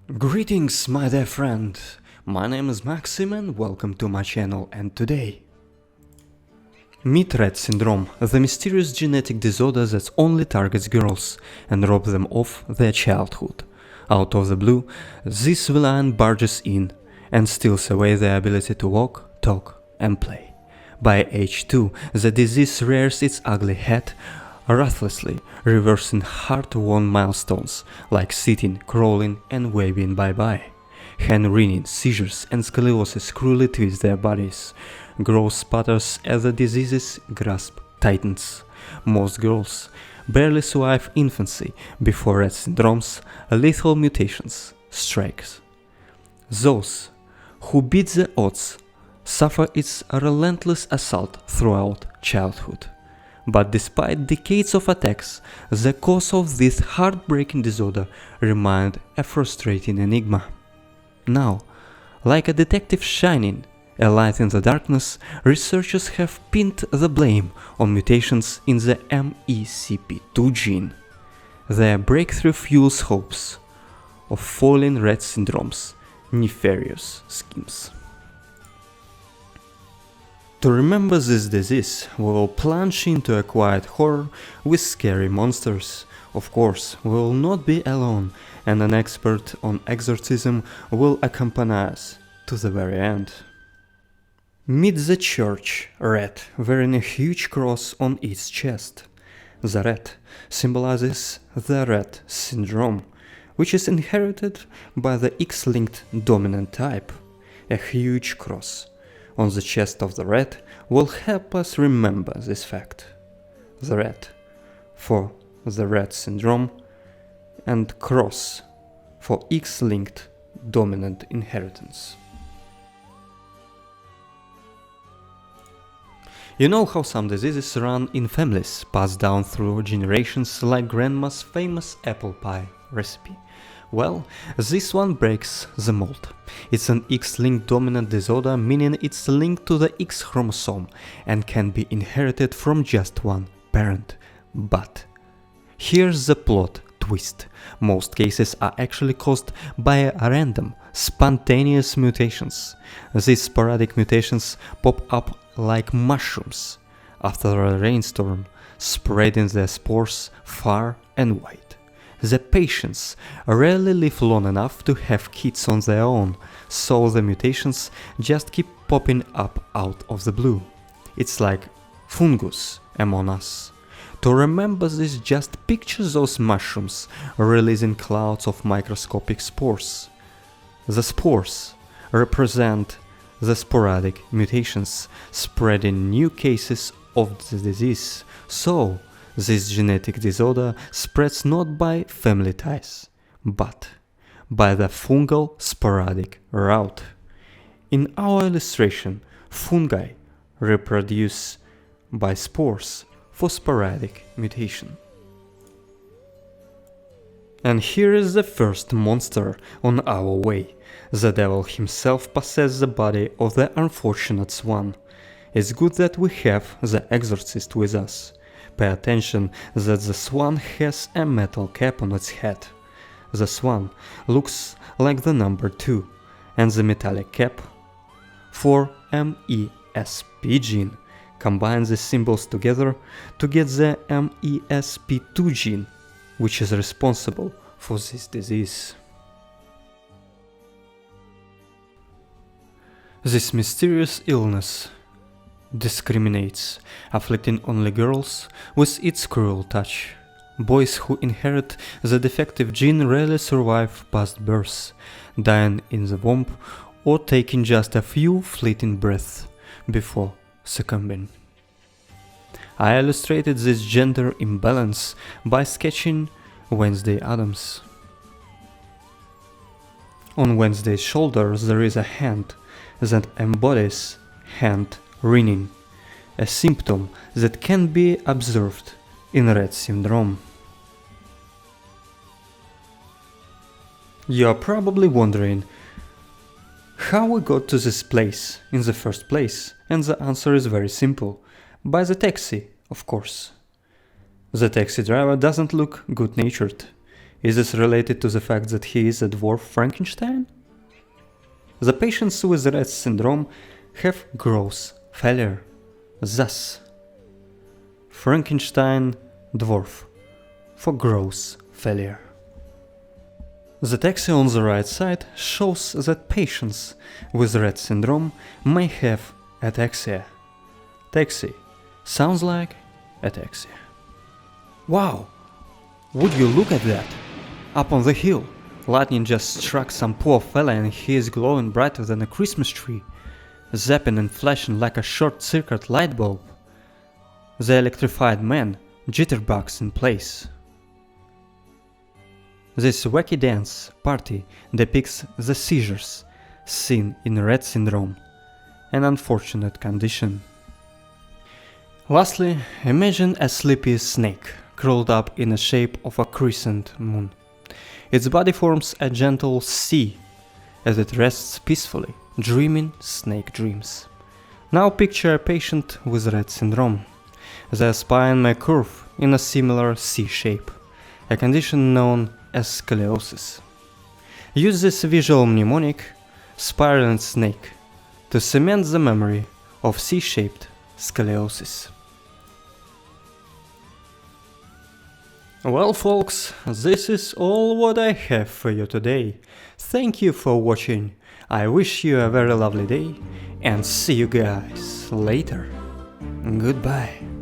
Greetings, my dear friend. My name is Maxim and welcome to my channel, and today meet Rett syndrome, the mysterious genetic disorder that only targets girls and robs them of their childhood. Out of the blue, this villain barges in and steals away their ability to walk, talk and play. By age 2, the disease rears its ugly head, ruthlessly reversing hard-won milestones like sitting, crawling and waving bye-bye. Hand-wringing, seizures and scoliosis cruelly twist their bodies. Growth sputters as the disease's grasp tightens. Most girls barely survive infancy before Rett syndrome's lethal mutations strikes. Those who beat the odds suffer its relentless assault throughout childhood. But despite decades of attacks, the cause of this heartbreaking disorder remained a frustrating enigma. Now, like a detective shining a light in the darkness, researchers have pinned the blame on mutations in the MECP2 gene. Their breakthrough fuels hopes of foiling Rett syndrome's nefarious schemes. To remember this disease, we will plunge into a quiet horror with scary monsters. Of course, we will not be alone, and an expert on exorcism will accompany us to the very end. Meet the church Rett wearing a huge cross on its chest. The Rett symbolizes the Rett syndrome, which is inherited by the X-linked dominant type. A huge cross on the chest of the Rett will help us remember this fact. The Rett for the Rett syndrome and cross for X-linked dominant inheritance. You know how some diseases run in families, passed down through generations like grandma's famous apple pie recipe? Well, this one breaks the mold. It's an X-linked dominant disorder, meaning it's linked to the X chromosome and can be inherited from just one parent. But here's the plot twist. Most cases are actually caused by random, spontaneous mutations. These sporadic mutations pop up like mushrooms after a rainstorm, spreading their spores far and wide. The patients rarely live long enough to have kids on their own, so the mutations just keep popping up out of the blue. It's like fungus among us. To remember this, just picture those mushrooms releasing clouds of microscopic spores. The spores represent the sporadic mutations spreading new cases of the disease. So, this genetic disorder spreads not by family ties, but by the fungal sporadic route. In our illustration, fungi reproduce by spores for sporadic mutation. And here is the first monster on our way. The devil himself possesses the body of the unfortunate swan. It's good that we have the exorcist with us. Pay attention that the swan has a metal cap on its head. The swan looks like the number 2, and the metallic cap for MESP gene combines the symbols together to get the MESP2 gene, which is responsible for this disease. This mysterious illness discriminates, afflicting only girls with its cruel touch. Boys who inherit the defective gene rarely survive past birth, dying in the womb or taking just a few fleeting breaths before succumbing. I illustrated this gender imbalance by sketching Wednesday Addams. On Wednesday's shoulders there is a hand that embodies hand wringing, a symptom that can be observed in Rett syndrome. You are probably wondering how we got to this place in the first place, and the answer is very simple. By the taxi, of course. The taxi driver doesn't look good-natured. Is this related to the fact that he is a dwarf Frankenstein? The patients with Rett syndrome have growth failure. Thus, Frankenstein dwarf for growth failure. The taxi on the right side shows that patients with Rett syndrome may have ataxia. Taxi sounds like ataxia. Wow! Would you look at that? Up on the hill, lightning just struck some poor fella and he is glowing brighter than a Christmas tree, zapping and flashing like a short-circuit light bulb. The electrified man jitterbugs in place. This wacky dance party depicts the seizures seen in Rett syndrome, an unfortunate condition. Lastly, imagine a sleepy snake curled up in the shape of a crescent moon. Its body forms a gentle C as it rests peacefully, dreaming snake dreams. Now picture a patient with Rett syndrome. Their spine may curve in a similar C shape, a condition known as scoliosis. Use this visual mnemonic, spiraling snake, to cement the memory of C-shaped scoliosis. Well folks, this is all what I have for you today. Thank you for watching. I wish you a very lovely day and see you guys later. Goodbye.